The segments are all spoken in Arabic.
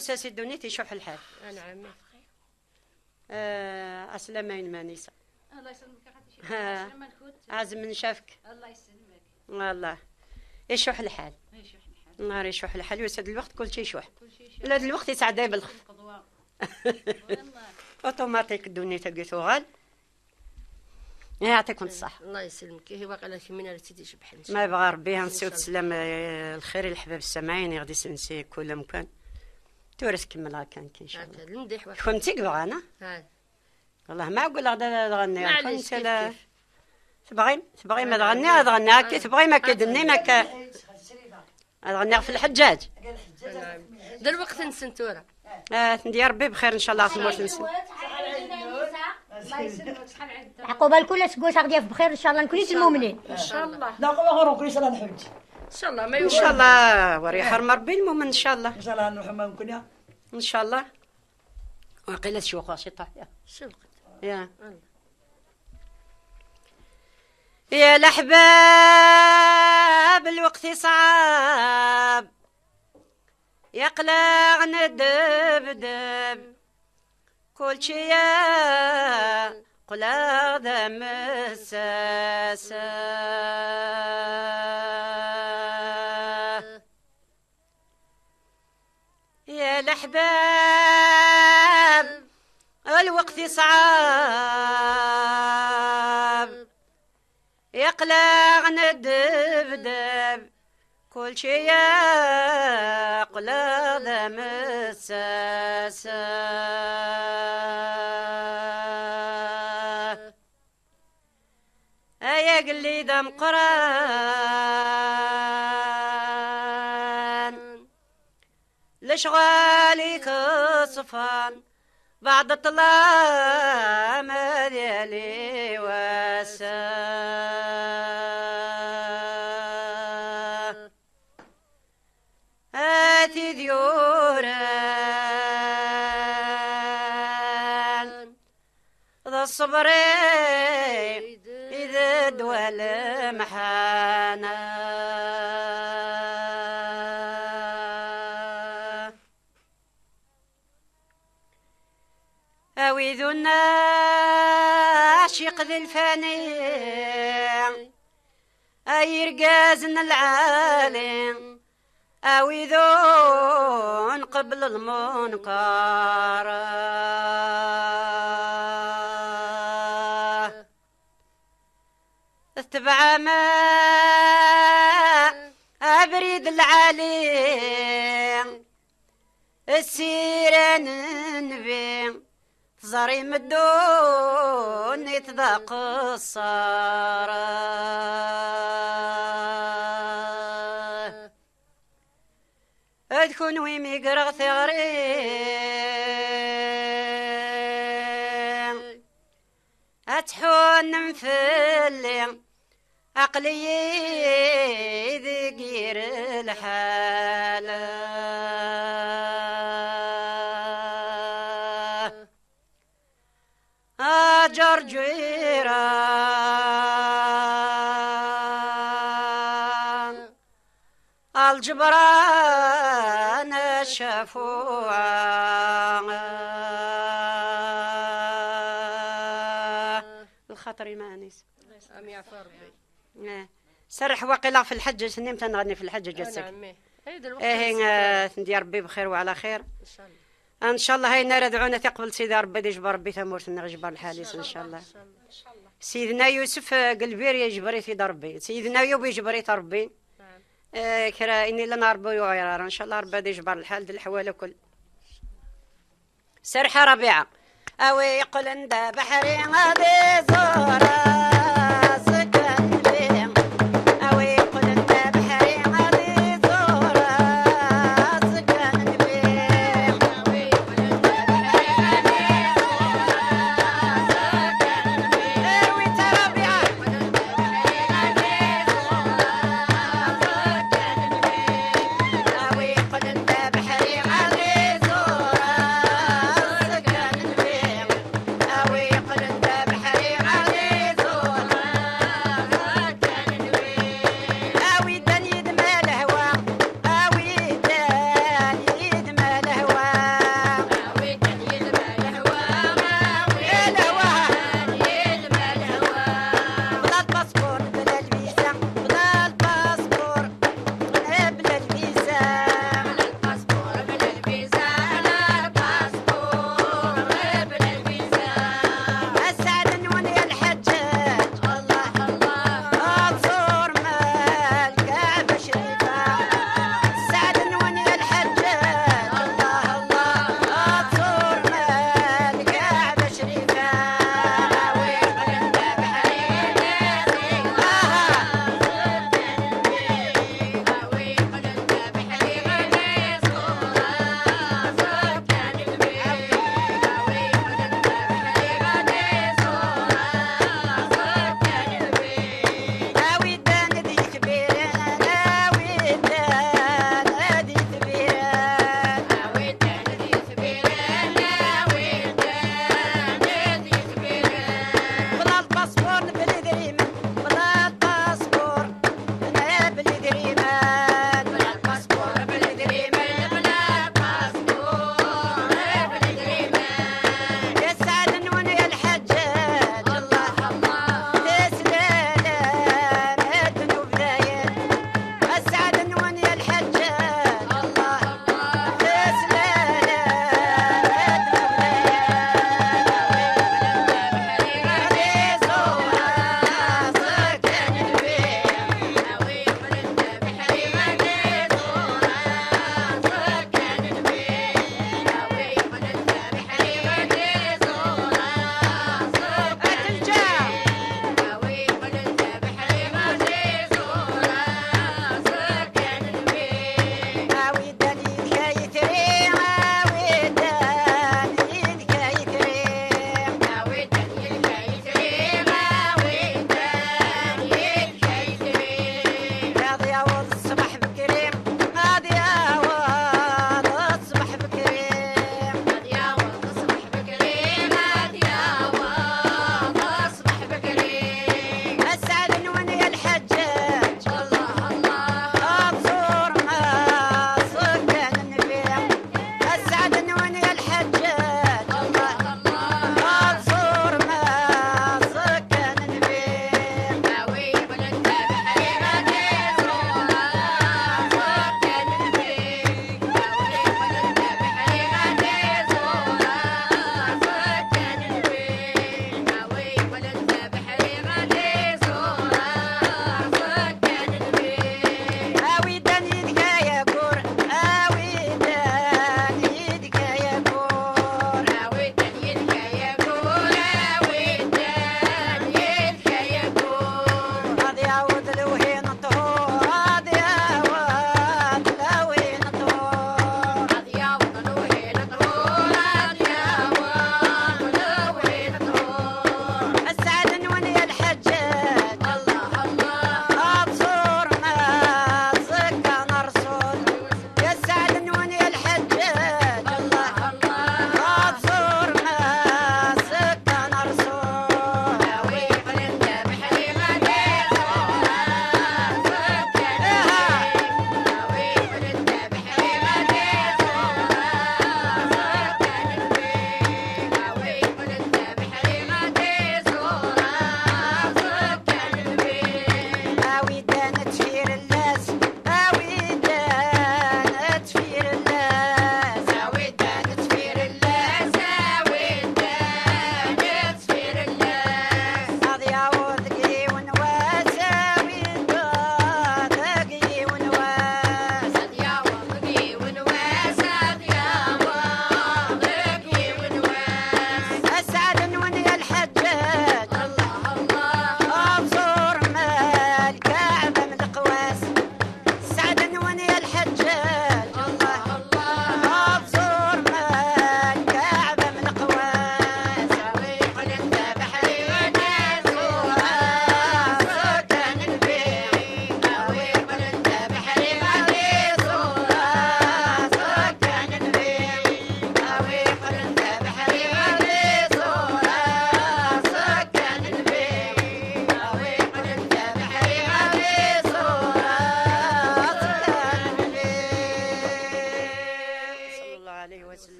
لاباس اسي الدنيا تيشوح الحال. انا عمي اسلامين مانيسه. الله يسلمك اختي شي عازم من شافك. الله يسلمك. والله يشوح الحال. يشوح الحال. نهار يشوح الحال ويسد الوقت كل شيء يشوح. كل شيء يشوح. لا الوقت يسعد بالخ. القضواء. والله. اوتوماتيك الدنيا تلقى ثغال. يعطيكم الصحة. الله يسلمك. هي واقيلا شي من راه شبح ان شاء ما يبغى ربي نسيو تسلم الخير الحباب السامعين غادي سنسي كل مكان. تورث كمل هكا ان شاء الله. الله المديح واحد كنتي كبغى انا ها والله ما نقول غدا تغني معليش كيف تبغي ما تغني هكا تبغي ما كدني ما تغني في الحجاج. دير وقت نسنتورا ندير ربي بخير ان شاء الله تموت نسي. الله يسلمك شحال عندك. عقوبه لكل تقول غادي بخير ان شاء الله نكونيت المؤمنين. ان شاء الله لا غير كل سنه نحوج ان شاء الله ما ان شاء الله وريح ربي المؤمن ان شاء الله ان شاء الله نروح ما ممكن ان شاء الله. وقيله شوخ شي طاح شوف يا يا الأحباب الوقت صعب يقلق ندبدب كل شي يا قلق دم الساسة يا الأحباب الوقت صعب يقلق ندبدب كل شي يقلق دم الساسة يا قلي دم قران لشغالي كصفان بعد الظلام ديالي واسا هاتي ديوران ذا الصبر إذا دول محانا أويذ الناشق ذي الفاني أيرقازن العالم أويذون قبل المنكر اتبع ما أبريد العالم السيران النبي زاري مدون يتذاق الصارة تكون ويمي قرغ ثغري أتحون مفلي عقلي ذقير الحالة جرجيران الجبران الشفوع الخطري ما انيس ام يعفو ربي سرح وقيلا في الحج سنيم تنغني في الحج جسك عمي ايه ندير ربي بخير وعلى خير ان شاء الله ان شاء الله هاي نار دعونا تقبل سيدي ربي يجبر ربي ثمورتنا غجبر الحاليس ان شاء الله. سيدنا يوسف قلبير يجبري في دربي سيدنا ايوب يجبري تربي كرا اني لنا ربي وغيرار ان شاء الله ربي يجبر الحال ديال الحوال كل سرحه ربيعه اوي يقول عند بحري غادي زورا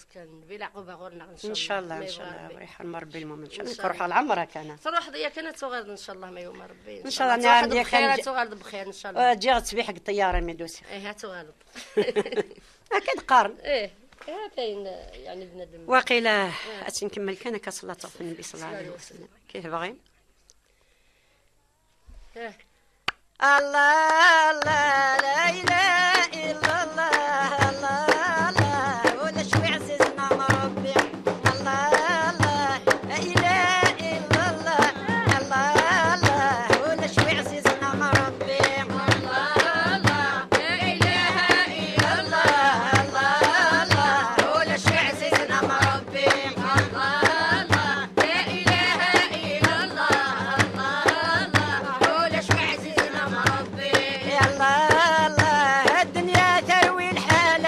العروس كان بلا عقوبه غورنا ان ان شاء الله ما ان شاء يبغى الله ربي. وريح المربي المؤمن ان شاء الله إن شاء نروح على عمرك انا تروح ضيا كانت صغار ان شاء الله ما يوم ربي إن شاء الله نعم، نعم ديك بخير كان صغار بخير ان شاء الله تجي تصبيح حق الطياره ميدوسي ايه هاتو غالب اكيد قارن ايه هاتين يعني بنادم واقيلا اتي نكمل كان كصلاه في النبي صلى الله عليه وسلم كيف باغي إيه. الله الله لا اله الا الله الله الله ولا شوي عزيزنا مربي الله الله لا اله الا الله الله الله ولا شوي عزيزنا مربي الله الله لا اله الا الله الله الله ولا شوي عزيزنا مربي الله الله لا اله الا الله الله الله ولا شوي عزيزنا مربي يا الله الله الدنيا تروي الحال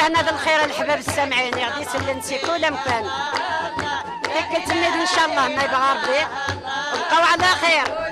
هنا ذا الخير الحباب السامعين غادي يسلنسي كل مكان هيك تمد ان شاء الله ما يبغى ربي بقاو على خير.